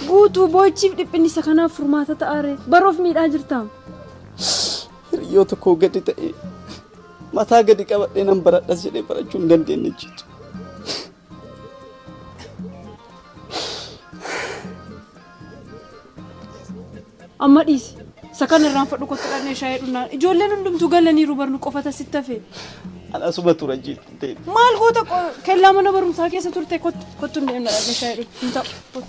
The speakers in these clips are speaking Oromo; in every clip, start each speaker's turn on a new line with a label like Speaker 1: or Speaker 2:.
Speaker 1: Guutuu boochiif dhiphinni isa kanaaf furmaata ta'aare baroof miidhaa jirtaam.
Speaker 2: Hiriyyoo tokko gadi ta'e mataa gadi qabadhee nan baradhas jedhee barachuu hin dandeenye jitu.
Speaker 1: Amma dhiisi. Isa kana irraan fadhu kottu dhaqnee shaayii dhugnaan. Ijoolleen hundumtuu galaniiru barnu qofa tasitti hafe.
Speaker 2: Ana suba tura jitu.
Speaker 1: Maal goota kellaa mana barumsaa keessa turte kottu hin deemna dhaqnee shaayii dhugnu. Hin ta'u.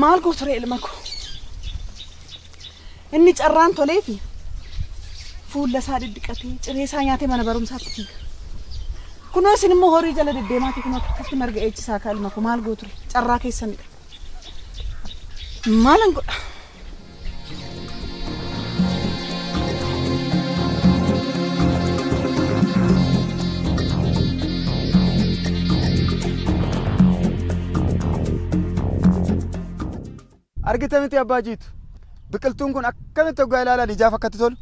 Speaker 1: Maal gooture ilma koo inni carraan tolee fi fuula isaa diddiqatee ciree isaa nyaatee mana barumsaatti fiiga. Kunoo isin immoo horii jala deddeemaati kunoo akkasitti marga eechisaa kaa ilma koo maal gooture carraa keessanidha. Maalan godha?
Speaker 3: Argite miti abbaa jiitu biqiltuun kun akkamitti hoggaa ilaalan ijaaf akkatti tolu.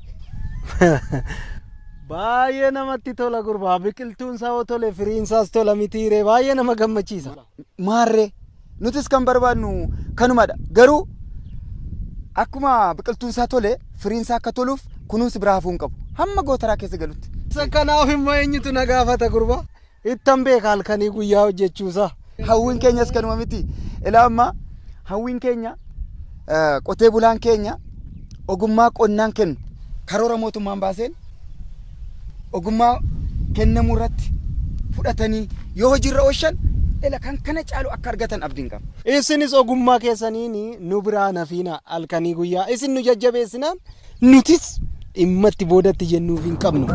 Speaker 4: Baay'ee namatti tola gurbaa biqiltuun isaa tole firiin isaas tola mitiiree baay'ee nama gammachiisa.
Speaker 3: Maarree nutis kan barbaadnu kanumadha garuu akkuma biqiltuun isaa tole firiin isaa akka toluuf kunuunsi biraa hafuun qabu hamma gootaraa keessa galutti.
Speaker 4: Kanaaf immoo eenyutu na gaafata gurbaa ittan beeka halkanii guyyaa hojjechuusaa.
Speaker 3: Hawwiin keenyas kanuma miti ilaa amma hawwiin keenya qotee bulaan keenya ogummaa qonnaan kennu karoora mootummaan baaseen ogummaa kennamuu irratti fudhatanii yoo hojiirra oolchan ila kan kana caalu akka argatan abdiin qaba.
Speaker 4: Isinis ogummaa keessaniin nu biraa nafiina halkanii guyyaa isin nu jajjabeessinaan nutis dhimmatti boodatti jennuuf hin qabnu.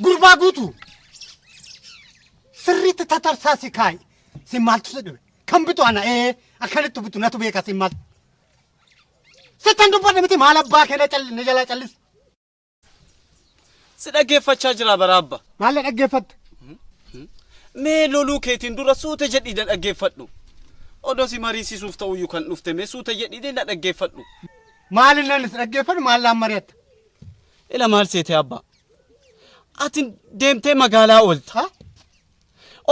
Speaker 5: Gurbaa guutuu sirriitti tatarsaasi kaa'i si maaltu sedhe kan bitu ana akkanatti bitu natu beeka si maal sittan dubbanne miti maal abbaa kee na jalaa callis
Speaker 2: Si dhaggeeffachaa jira baraabba.
Speaker 5: maal dhaggeeffatte
Speaker 2: Mee loluu keetiin dura suuta jedhii na dhaggeeffadhu. Odoo si mariisisuuf ta'uyyuu kan dhufte mee suuta jedhii na dhaggeeffadhu.
Speaker 5: maal inni si dhaggeeffadhu maal laan mari'atta
Speaker 2: Ila maal seete abbaa? Atin deemtee magaalaa oolta.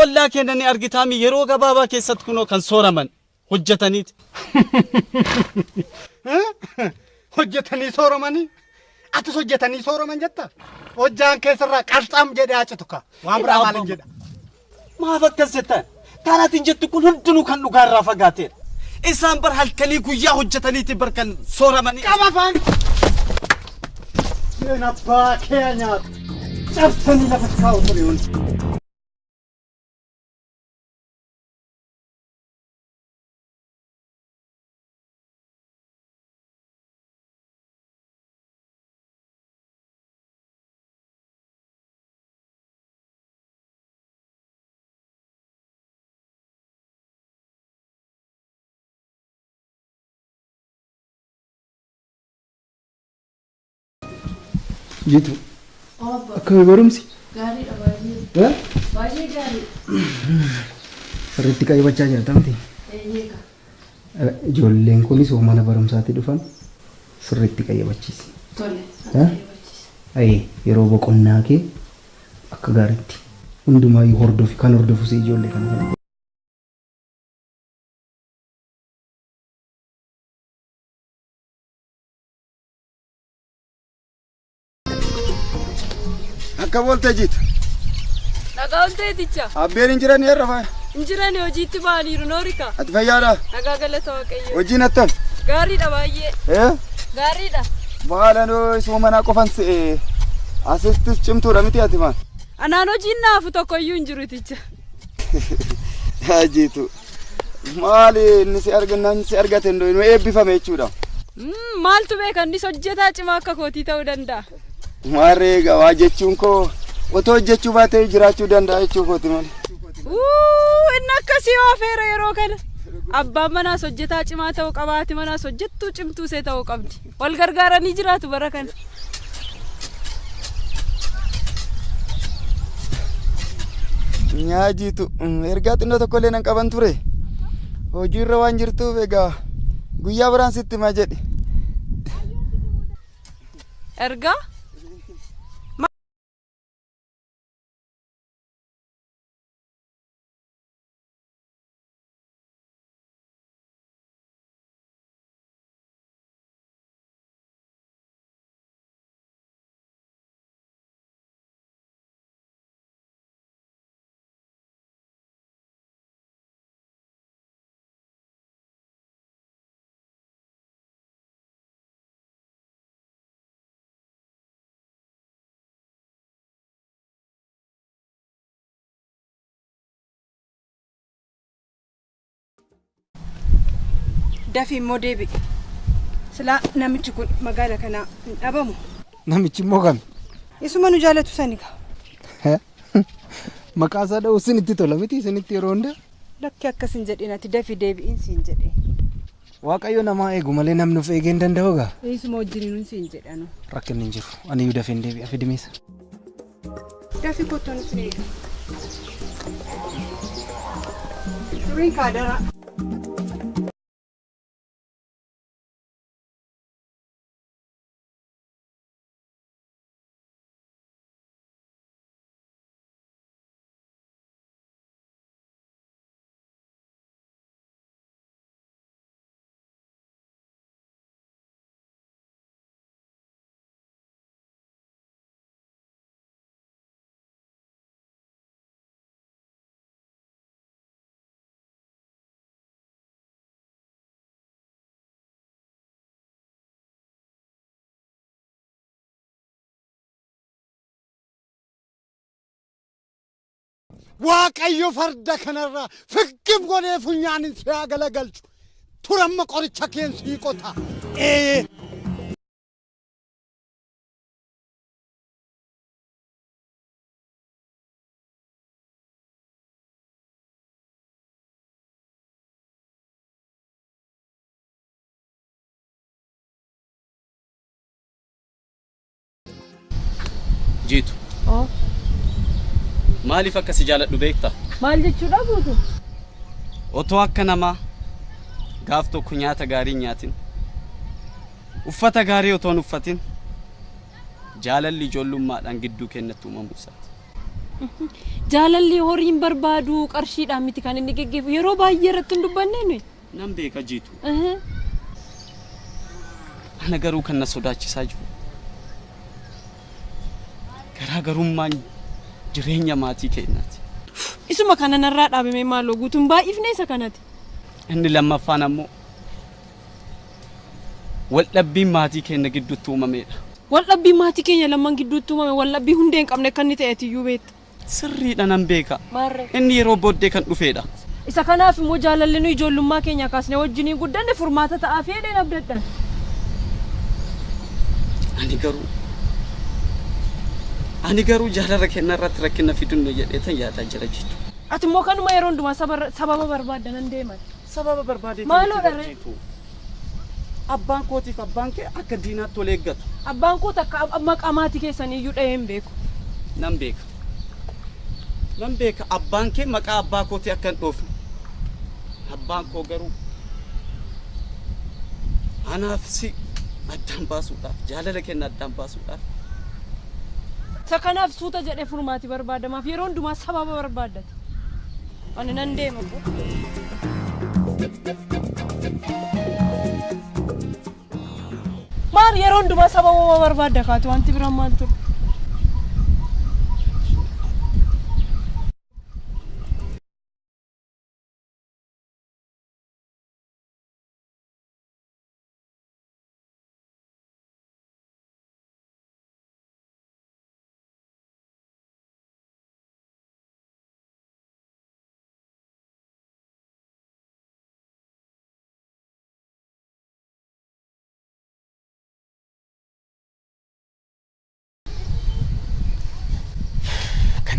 Speaker 2: Ollaa kennanii argitaami yeroo gabaabaa keessatti kunoo kan sooraman hojjetaniiti.
Speaker 5: hojjetanii sooromanii atis hojjetanii sooroman jetta hojjaan keessarraa qarxaam jedhee acitu ka waan biraa maalin jedha.
Speaker 2: Maaf akkas jettan? Taanaatiin jettu kun hundinuu kan dhugaarraa fagaateedha. Isaan bar halkanii guyyaa hojjetaniiti bar kan sooramanii.
Speaker 5: Qaba faan! Seen abbaa kee nyaatu. Cabsanii lafa kaa'u ture hundi.
Speaker 3: Jitu akkami barumsi?
Speaker 1: Gaariidha baay'ee. Baay'ee gaarii.
Speaker 3: Sirriitti qayyabachaa jirta miti?
Speaker 1: Eeyyega.
Speaker 3: Ijoolleen kunis mana barumsaatti dhufan sirriitti qayyabachiisi.
Speaker 1: Tole. Qayyabachiisi.
Speaker 3: Yeroo boqonnaa kee akka gaariitti hundumaayyuu hordofi kan hordofus ijoollee kana. Akka volte jitu.
Speaker 1: Nagaan ta'e ticha.
Speaker 3: Abbeen hin jiran yerra faaya.
Speaker 6: Injirani hojiitti baaniiru Noorika.
Speaker 3: Ati fayyaadha?
Speaker 6: Nagaa galata Waaqayyo.
Speaker 3: Hojiin attam?
Speaker 6: Gaariidha baay'ee. Gaariidha.
Speaker 3: Baala noo isuma manaa qofan se'e. Asistis cimtuudha miti ati maal?
Speaker 6: Anaan hojiin naafu tokkoyyuu hin jiru ticha.
Speaker 3: Yaa jiitu. Maali inni si argannaan si argate ndoo inni eebbifame jechuudha.
Speaker 6: Maaltu beeka innis hojjetaa cimaa akka kootii ta'uu danda'a.
Speaker 3: Maarreega waa jechuun koo otoo hojjechuu baatee jiraachuu danda'a jechuu kooti malee.
Speaker 6: Inni akkasii oofeera yeroo kana. Abbaan manaas hojjetaa cimaa ta'uu qaba, haati manaas hojjettuu cimtuu see ta'uu qabdi. Wal gargaaranii jiraatu bara kana.
Speaker 3: Nyaa jiitu ergaa xinnoo tokkollee nan qaban ture. Hojiirra waan jirtuuf egaa guyyaa biraan sitti hima jedhi.
Speaker 6: Ergaa?
Speaker 7: Dafi immoo deebi'e. Silaa namichi kun magaala kana hin dhabamu.
Speaker 4: Namichi immoo kami?
Speaker 7: Isuma nu jaalatu saniga.
Speaker 4: Maqaa isaa dha'u isinitti tola miti isinitti yeroo hunda?
Speaker 7: Lakki akkasin jedhin ati dafi deebi'iin siin jedhe.
Speaker 4: Waaqayyo namaa eegu malee namni of eegee hin danda'u gaa?
Speaker 7: Isuma wajjiniin siin jedhanu.
Speaker 4: Rakkinni hin jiru. Aniyyuu dafee hin deebi'a fidimeessa.
Speaker 7: Dafi kottoon sin eega. Turiin kaadara.
Speaker 5: Waaqayyo farda kanarraa figgim godhee funyaanin si galagalchu turamma qoricha keensii qota.
Speaker 2: Jiitu. Maaliif akkasi jaaladhu beekta?
Speaker 6: Maal jechuudha guutu?
Speaker 2: Otoo akka namaa gaaf tokko nyaata gaarii nyaatin, uffata gaarii otoo hin uffatin, jaalalli ijoollummaadhaan gidduu keenyatti uumamuu isaati.
Speaker 6: Jaalalli horiin barbaadu qarshiidhaan miti kan inni geggeeffu yeroo baay'ee irratti hin dubbanne nuyi.
Speaker 2: Nan beeka jiitu. Ana garuu kan na sodaachisaa jiru. Garaagarummaan jireenya maatii keenyaati.
Speaker 6: Isuma kana narraa dhaabame maaloo guutuun baay'ifne isa kanati.
Speaker 2: Inni lammaffaan ammoo waldhabbiin maatii keenya gidduutti uumamedha.
Speaker 6: Waldhabbiin maatii keenya lamman gidduutti uumame waldhabbii hundee hin qabne kan inni ta'eetiyyuu beekta.
Speaker 2: Sirriidha nan beeka.
Speaker 6: Maarree.
Speaker 2: Inni yeroo booddee kan dhufedha.
Speaker 6: Isa kanaaf immoo jaalalli nu ijoollummaa keenya kaasnee wajjiniin guddanne furmaata ta'aa fi hedheen abdadhan.
Speaker 2: Ani garuu jaalala keenya irratti rakkina fidunne jedheetan yaadaa jira jitu.
Speaker 6: Ati immoo kanuma yeroo hundumaa sababa barbaaddan nan deeman.
Speaker 2: Sababa barbaadee
Speaker 6: maaloo dharree?
Speaker 2: Abbaan kootiif abbaan kee akka diinaatti ol eeggatu.
Speaker 6: Abbaan koo takka maqaa maatii keessaniiyyuu dhahee hin beeku.
Speaker 2: Nan beeka abbaan kee maqaa abbaa kootii akka hin dhoofne. Abbaan koo garuu anaaf si addaan baasuudhaaf jaalala keenya addaan baasuudhaaf.
Speaker 6: Sakanaaf suuta jedhee furmaati barbaadamaaf yeroo hundumaa sababa barbaaddate. Ani nan deema. Maal yeroo hundumaa sababa barbaadda kaatu wanti biraan maal ture?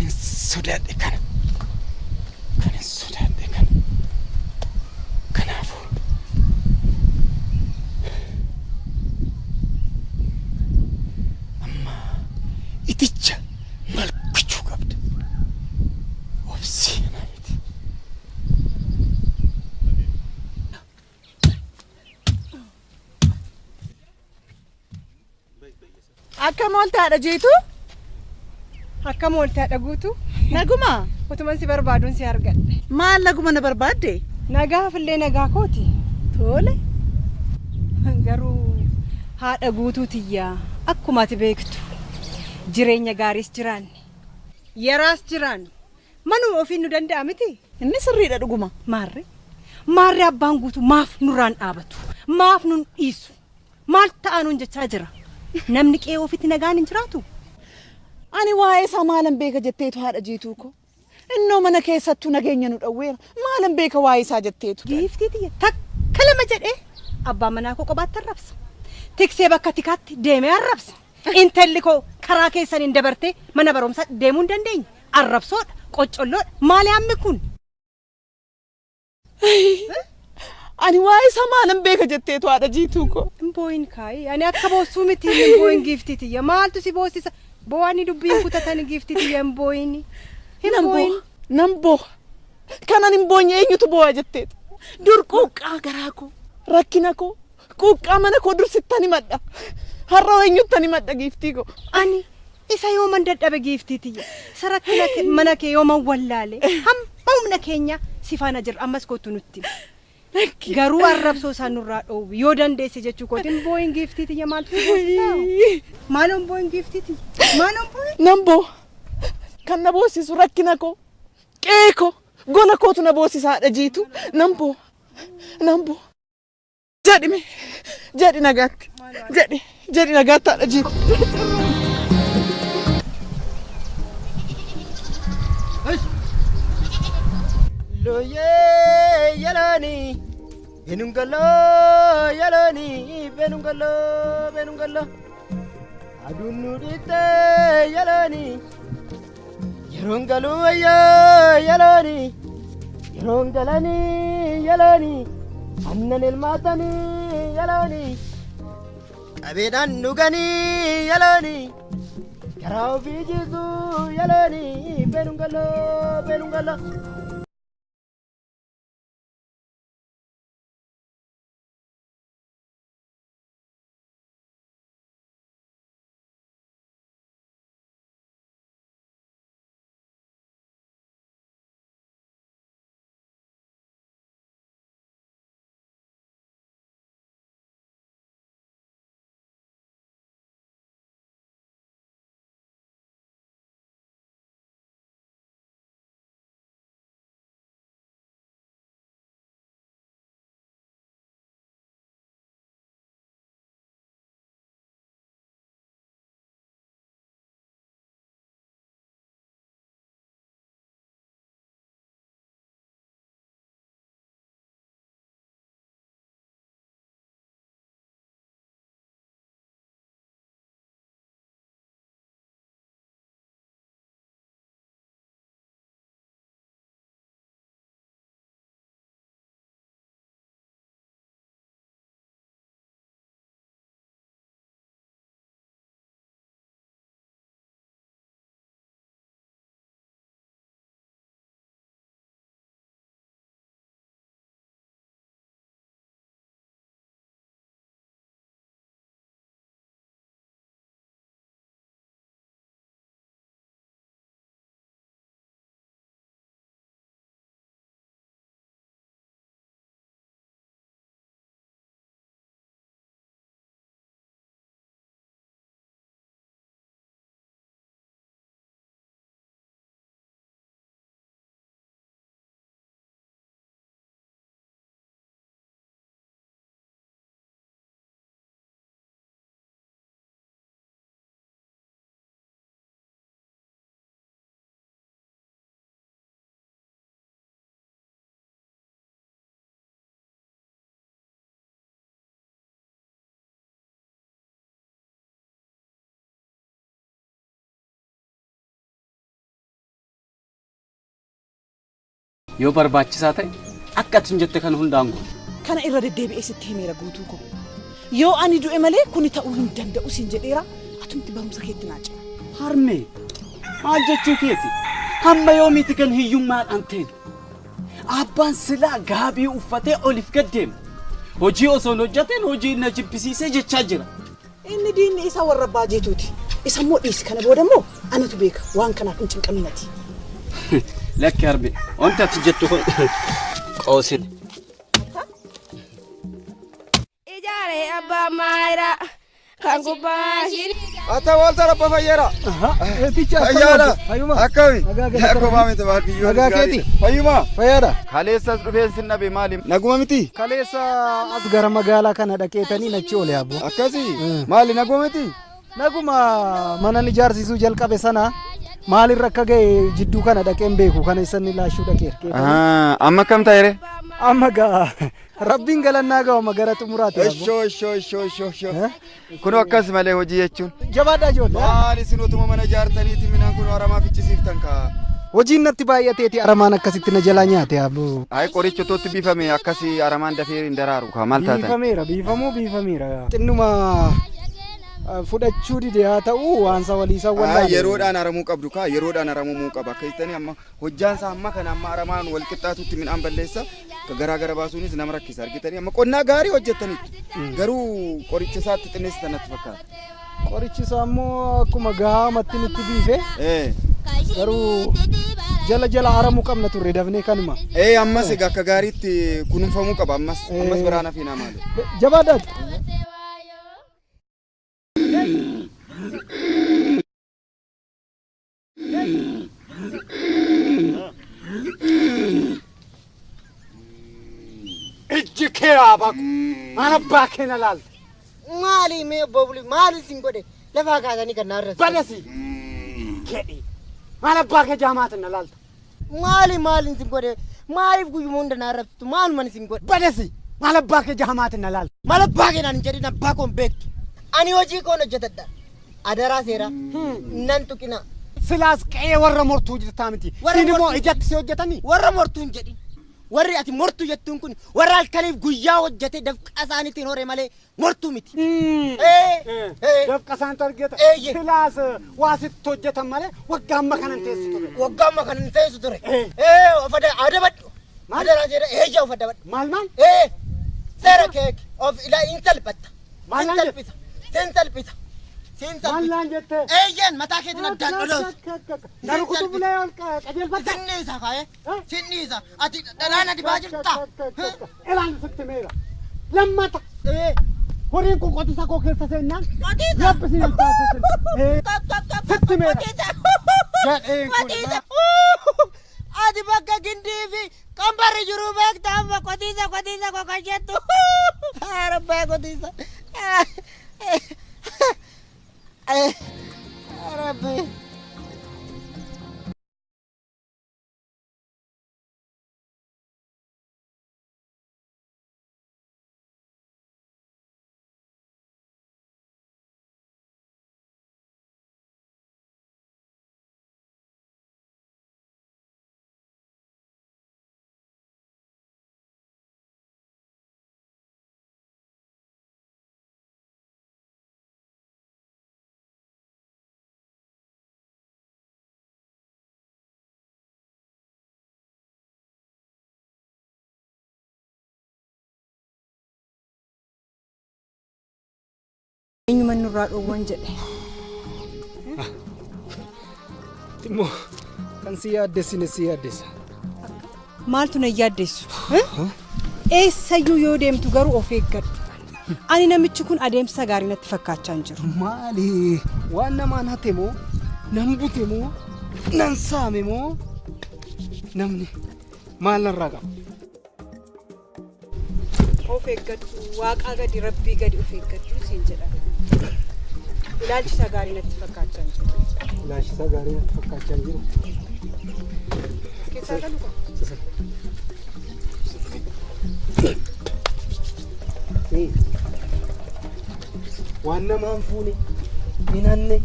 Speaker 3: Kan sodaadhe kana. Kan sodaadhe kana. Kanaafuu amma iticha maal gochuu qabda? Obsii naayiti.
Speaker 1: Akkam ooltaadha jiitu?
Speaker 7: Akkam ooltaadha guutu?
Speaker 1: Naguma?
Speaker 7: Utuman si barbaaduun si argadhe.
Speaker 1: Maal naguma na barbaadde?
Speaker 7: Nagaafillee nagaa kooti.
Speaker 1: Tole.
Speaker 7: Garuu haadha guutuu tiyyaa akkuma ati beektu jireenya gaariis jiraanne yeraas jiraannu manuma ofiin nu danda'a miti.
Speaker 1: Inni sirriidha dhuguma.
Speaker 7: Maarri abbaan guutuu maaf nurraan dhaabatu? Maaf nun dhiisu? Maal ta'aa nuun jechaa jira? Namni qe'ee ofitti nagaan hin jiraatu?
Speaker 1: Ani waa'ee isaa maalan beeka jetteetu haadha jiituu ko. Innoo mana keessattuu nageenya nu dhawweera. Maalan beeka waa'ee isaa jetteetu.
Speaker 7: Giiftii tiyya takka lama jedhee abbaan manaa koo qobaatti arrabsa. Tiksee bakka tikaatti deemee arrabsa. Intalli koo karaa keessaniin dabartee mana barumsaa deemuu hin dandeenye. Arrabsoodha, qoccolloodha. Maali hammi kun?
Speaker 1: Ani waa'ee isaa maalan beeka jetteetu haadha jiituu ko.
Speaker 7: Mbooyin kaayi. Ani akka boossuu miti mbooyin giiftii tiyya. Maaltu si boossisa? Boowanii dubbiin kutatan giiftii tiyya mbooyini.
Speaker 1: Namboo. Kanan hin boonye eenyutu boo'a jetteetu. Dur quuqqaa garaa koo. Rakkina koo. Quuqqaa mana koo dur sittani madha. Har'a eenyuttani madha giiftii koo.
Speaker 7: Ani isa yooman dadhabe giiftii tiyya. Isa rakkina mana kee yooman wallaale. Hamma humna keenya si faana jirra ammas kootu nutti. Garuu arrabsoo isaan nurraa dhoowwi yoo dandeesse jechuu kootiin booyin giiftii tiyya maaltu si boosisaa? Maaloon booyin giiftii tiyya? Maaloon booyin?
Speaker 1: Namboo. Kan na boosisu rakkina koo. Qe'ee koo. Gola kootu na boosisaadha jiitu. Namboo. Jedhi nagaatti. Jedhi nagaatti haadha jiitu.
Speaker 4: Loye yalani benungalo yalani benungalo adunu dite yalani yerongalo ya yalani yerongalani yalani annan ilmatani yalani qabedan nugani yalani garaaw bijisu yalani benungalo
Speaker 2: yoo barbaachisaa ta'e akka atin jette kan hundaan godhu.
Speaker 1: Kana irra deddeebi'ee sitti himeera guutuu koo. Yoo ani du'e malee kuni ta'uu hin danda'u siin jedheera atumti barumsa keetti naa cima.
Speaker 2: Harmee maal jechuu keeti? Hamma yoomiiti kan hiyyummaadhaan ta'e? Abbaan silaa gaabii uffatee oliif gaddeema. Hojii osoo hojjeteen hojii na jibbisiisee jechaa jira.
Speaker 1: Inni diinni isa warra baajeetuuti. Isa immoo dhiisi kana booda immoo anatu beeka waan kanaaf hin cinqaminati.
Speaker 2: Lakki harmee wanti ati jettu kun qoosin.
Speaker 8: Ijaaree abbaa maayiraa kan gubbaa shiri.
Speaker 3: Ata walta rabba fayyara. Fayyara. Akkami. Akkuma miti baadiyyoo.
Speaker 4: Nagakeeti.
Speaker 3: Fayyuma.
Speaker 4: Fayyada.
Speaker 3: Kaleessas dhufeen sin dhabe maali? Naguma miti.
Speaker 4: Kaleessa as gara magaalaa kana dhaqeetanii nachi oole abbo.
Speaker 3: Akkasi. Maali naguma miti?
Speaker 4: Naguma mana ijaarsiisuu jalqabe sana maalirra akka ga'e jidduu kana dhaqeen beeku kana isan laashuu dhaqeera.
Speaker 3: Amma kam ta'ere?
Speaker 4: Amma gaa rabbiin galannaa ga'uma gara xumuraati abbo.
Speaker 3: Shoo. Kun akkas malee hojii jechuun.
Speaker 4: Jabaadhaa ijoollee.
Speaker 3: Maali isin utuma mana ijaartaniiti minaan kun aramaa fichisiiftan kaa.
Speaker 4: Hojiin natti baay'ateeti aramaan akkasitti na jalaa nyaate abbo.
Speaker 3: Ay qoricha tootti biifame akkasi aramaan dafee hin daraaru kaa maal taatan?
Speaker 4: Biifameera. Xinnuma fudhachuu dide haa ta'u waansa waliisaa wallaalee.
Speaker 3: Yeroodhaan aramuu qabdu kaa yeroodhaan aramuu qaba akka jettanii amma hojjaansa amma kana amma aramaan wal qixxaatutti midhaan balleessa garaa baasuunis nama rakkisa argitanii amma qonnaa gaarii hojjettanitti garuu qoricha isaatti xinneessitan natti fakkaata.
Speaker 4: Qorichi isaa immoo akkuma gaamatti nutti biife garuu jala aramuu qabna turre dafnee kanuma.
Speaker 3: Ammas egaa akka gaariitti kunuunfamuu qaba ammas biraan hafiinaa maali?
Speaker 4: Jabaadhaati.
Speaker 5: Ejjikee abaku mana baakee na laalte.
Speaker 9: Maali mee boobuli maali sin godhe lafaa kaasanii kan naarratti.
Speaker 5: Badasi kedhi mana baakee jaamaata na laalte.
Speaker 9: Maali sin godhe maaliif guyyuma hunda naarrattu maaluma sin godhe.
Speaker 5: Badasi mana baakee jaamaata na laalte.
Speaker 9: Mana baakee naan jedhin abbaa koon beektu. Ani hojii koon hojjetadha. Adaraa seera nan tuqina.
Speaker 5: Silaas qe'ee warra mortuu jirtaa miti. Siin immoo ijatti si hojjetanii.
Speaker 9: Warra mortuu hin jedhin. Warri ati mortuu jettuun kun warra halkaniif guyyaa hojjete dafqa isaaniitiin hore malee mortuu miti.
Speaker 5: Dafqa isaaniitu argata. Silaas waa sitti hojjetan malee waggaa amma kanan teessu ture.
Speaker 9: Waggaa amma kanan teessu ture. Of adabadhu. Adaraa seera eeyyaa of adabadhu.
Speaker 5: Maal?
Speaker 9: Seera keeki of ilaa hin salphatta.
Speaker 5: Maal
Speaker 9: hin salphisa. Sin salphisa.
Speaker 5: Maal jette?
Speaker 9: Eeyyaan mataa keetiin addaan dholoos.
Speaker 5: Garuu kutu bulee ol qajeelfatta.
Speaker 9: Sinniisa kaa'ee. Sinniisa. Ati dhalaan ati baa jirta.
Speaker 5: Elaan sitti meera. Lammata. Horiin kun qotisa koo keessa seennaan.
Speaker 9: Qotisa.
Speaker 5: Yabbisi hin taasisan. Sitti meera. Gadheen
Speaker 9: kun. Ati bakka gindii fi qambarri jiru beekta amma qotisa koo kan jettu. Rabbaa qotisa. Rabbi.
Speaker 7: Eenyuma nurraa dhoowwan jedhe.
Speaker 4: Immoo kan si yaaddessine si yaaddessa.
Speaker 7: Maaltu na yaaddeessu? Eessayyuu yoo deemtu garuu of eeggadhu. Ani namichi kun adeemsa gaarii natti fakkaachaa hin jiru.
Speaker 4: Maali? Waan namaan hate moo nan bute moo nan saame moo namni maal narraa qaba?
Speaker 7: Of eeggadhu waaqaa gadi rabbii gadi of eeggadhu siin jedhama. Ilaalchisa gaarii natti fakkaachaa hin jiru.
Speaker 4: Ilaalchisa gaarii natti fakkaachaa hin jiru.
Speaker 7: Keessaa galu qaba.
Speaker 4: Waan namaan fuune hin hanne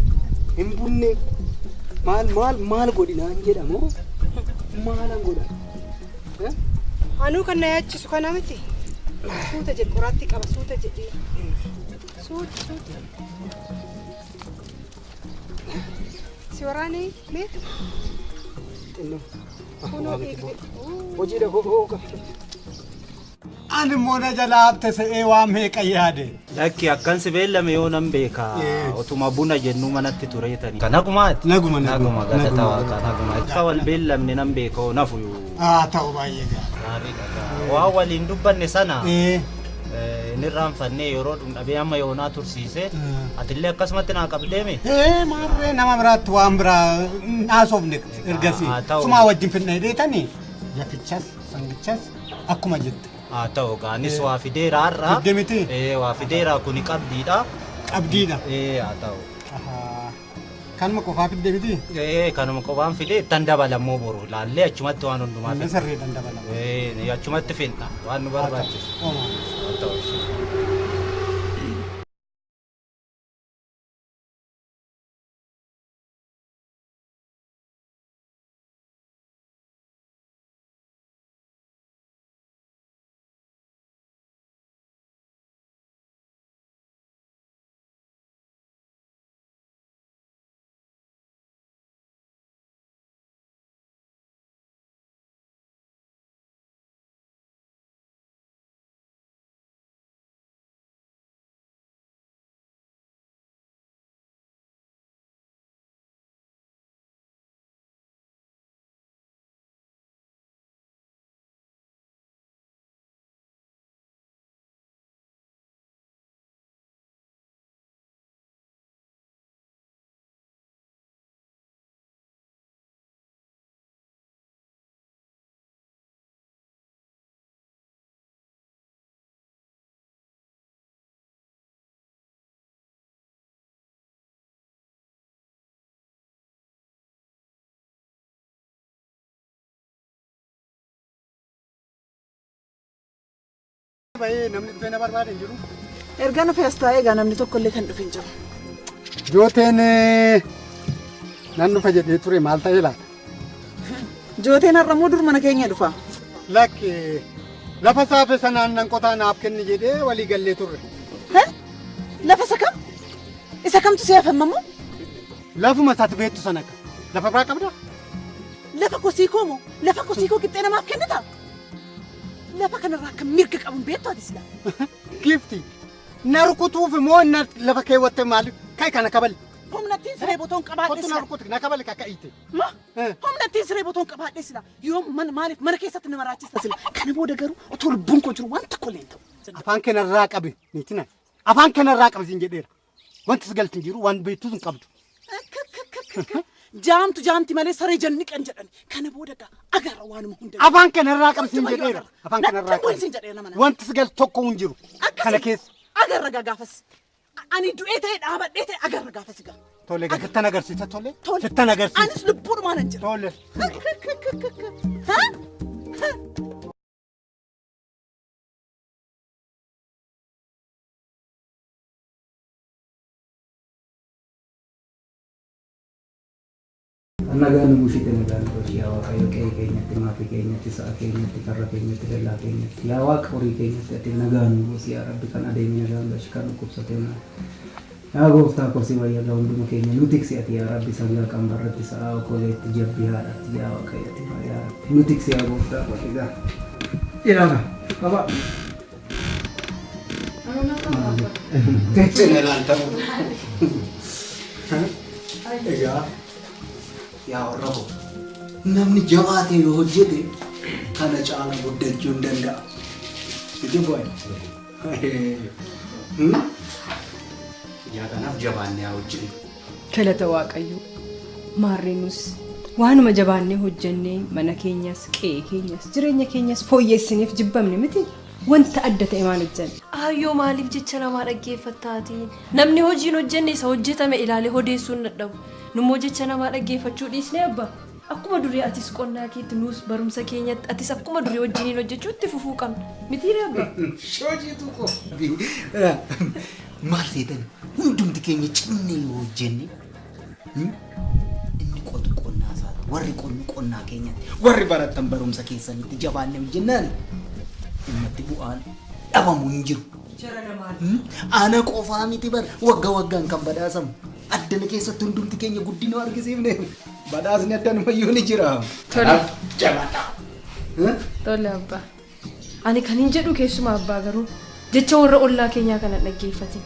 Speaker 4: hin bunne maal godhinaan jedhamoo maalan godhan
Speaker 7: Anuu kan na yaachisu kana miti. Suuta jedhu qoraatti qaba suuta jedhee. Suuta. Si waraanee mee? Kunoo eegde.
Speaker 4: Hojii dhagoo
Speaker 5: Ani moona jalaa hafte se'ee waan meeqa yaade.
Speaker 10: Lakki akkan si beellame yoo nan beeka otuma buna jennu manatti tureetani. Nagumaati.
Speaker 5: Naguma
Speaker 10: galata waaqa naguma. Akka wal beellamne nan beeka oo nafu yoo.
Speaker 5: Ta'u baay'ee gaariidha.
Speaker 10: Waa waliin dubbanne sana. Inni raanfannee yeroo dhabee amma yoonaa tursiise atillee akkasumatti naa qabdeemi.
Speaker 5: Maarree nama biraatti waan biraa naasofne ergasii. Sumaa wajjin fidnee dheetanii lafichas sangichas akkuma jette.
Speaker 10: Ta'u gaanis waa fideera har'a.
Speaker 5: Fidde miti?
Speaker 10: Waa fideera kuni qabdiidha.
Speaker 5: Qabdiidha?
Speaker 10: Ta'u.
Speaker 5: Kanuma qofaa fidde miti?
Speaker 10: Kanuma qofaan fidee tan dabalammoo boru laallee achumatti waan hundumaa
Speaker 5: fidde. Sirrii tan dabalama.
Speaker 10: Achumatti fidna waan nu barbaachisu.
Speaker 5: Namni dhufee na barbaade hin jiru.
Speaker 1: Erga nu feestaa egaa namni tokko illee kan dhufe hin jiru.
Speaker 5: Jooteen nan dhufa jedhee ture maal ta'ee laata?
Speaker 1: Jooteen har'a moo dur mana keenya dhufa?
Speaker 5: Lakki lafa saafe sanaan nan qotaa naaf kenni jedhee walii gallee turre.
Speaker 1: Lafa isa kam? Isa kamtu si hafammamoo?
Speaker 5: Lafuma isaati beektu sana akka. Lafa biraa qabdaa?
Speaker 1: Lafa kosii koo moo? Lafa kosii koo qixxee namaaf kennita? Lafa kanarraa kan mirga qabuun beektu ati sila.
Speaker 5: Gifti na rukutuuf moo na lafa keewwatte maali? Kai kana kabali.
Speaker 1: Humnattiin siree botoon qabaadhe sila.
Speaker 5: Na rukutu na kabali kakka iite.
Speaker 1: Humnattiin siree botoon qabaadhe sila. Yoo maaliif mana keessatti nama raachista sila. Kana booda garuu otoo lubbuun koo jiru waan tokko illee hin ta'u.
Speaker 5: Afaan kanarraa qabi niitina. Afaan kanarraa qabi siin jedheera. Wanti si galti jiru waan beektu sun qabdu.
Speaker 1: Jaamti malee saree janni kan jedhan kana booda agarra waanuma hunda.
Speaker 5: Afaan kanarraa qabi siin jedheera. Afaan kanarraa qabi. Wanti si galti tokko hin jiru. Kana keessa.
Speaker 1: Agarra gaafas. Ani du'ee ta'e dhaabadhee ta'e agarra gaafas gaa.
Speaker 5: Tole gaa sittan agarsiisa tole. Sittan agarsiisa.
Speaker 1: Anis lubbuudhumaan hin jira.
Speaker 5: Tole.
Speaker 11: Nagaan buusite nagaan gochi yaa waaqayyo qe'ee keenyatti maatii keenyatti sa'a keenyatti karra keenyatti dallaa keenyatti yaa waaqa horii keenyatti ati nagaan buusi yaa rabbi kan adeemee nagaan gashi kan dhukkubsatee yaa gooftaa kosi wayyagaa hunduma keenya nu tiksi ati yaa rabbi sangaa qambarratti sa'a okoleetti jabbii haadhatti yaa waaqayyo ati yaa rabbi nu tiksi yaa gooftaa kosi gaa ilaaga qaba.
Speaker 4: Teessee ilaaltamu. Egaa. Yaa warrabo namni jabaatee yoo hojjete kana caala guddachuu hin danda'a. Iti boy.
Speaker 10: Yaa kanaaf jabaannee haa hojjennu.
Speaker 6: Galata Waaqayyoo maarreenus waanuma jabaannee hojjennee mana keenyas qe'ee keenyas jireenya keenyas fooyyessiniif jibbamne miti wanta adda ta'e maal hojjenna.
Speaker 12: Ayyoo maaliif jecha namaa dhaggeeffattaati namni hojiin hojjenne isa hojjetame ilaalee odeessuun dadhabu. Nummoo jecha namaa dhaggeeffachuu dhiisnee abba akkuma durii atis qonnaa keetti nuus barumsa keenyatti atis akkuma durii wajjiniin hojjechuutti fufuu qabna mitiiree abba.
Speaker 4: Shoojiitu ko. Maal seetan hundumti keenya cinnee yoo hojjenne inni qotu qonnaa isaa warri qonnaa keenyatti warri baratan barumsa keessanitti jabaanne jennaan ummatti bu'aan dhabamu hin jiru. Ana qofaa miti bar waggaan kan badhaasamu addana keessatti hundumti keenya guddina argisiifne badhaasni addanumayyuu ni jira.
Speaker 12: Tole abbaa. Ani kan hin jedhu keessumaa abbaa garuu jecha warra ollaa keenyaa kana dhaggeeffatin.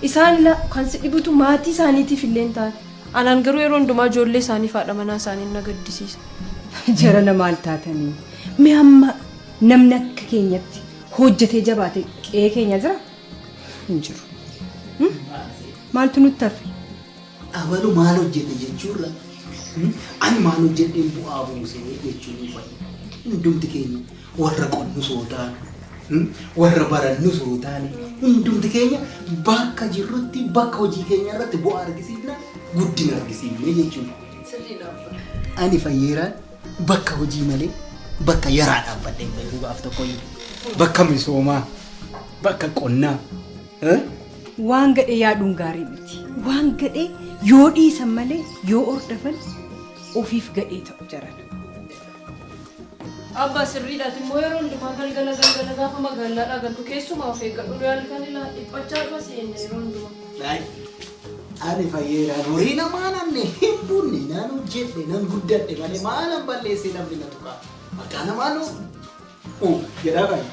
Speaker 12: Isaan kan si dhibutu maatii isaaniitiif illee hin taane. Anaan garuu yeroo hundumaa ijoollee isaanii faadha manaa isaanii na gaddisiisa.
Speaker 6: Jarana maal taatanii? Mee amma namni akka keenyatti hojjetee jabaate qe'ee keenya jira? Hin jiru. Maaltu nutti hafe?
Speaker 4: Abalu maal hojjete jechuudha. Ani maal hojjedheen bu'aa buusee jechuun fayyada. Hundumti keenya warra qonnu sootaan warra barannu sootaan hundumti keenya bakka jirrutti bakka hojii keenya irratti bu'aa argisiifna guddina argisiifne jechuudha. Ani fayyeeraan bakka hojii malee bakka yaraa dhaabbadheen bahuu gaaf tokkoyyuu bakka misoomaa bakka qonnaa.
Speaker 6: Waan gadhee yaaduun gaarii miti. Waan gadhee yoo dhiisan malee yoo ordafan ofiif gadhee ta'u jaran.
Speaker 12: Abbaa sirriidhaati immoo yeroo hundumaa galgala gaafa magaalaadhaa galtu keessumaa of eeggadhu halkan ilaa dhiphachaa dhufa seenne yeroo hundumaa.
Speaker 4: Ani fayyeeraan horii namaa namne hin bunne naan hojjedhe nan guddadhe malee maalan balleessee namni na tuqaa maqaa namaa nuu jedhaa kan.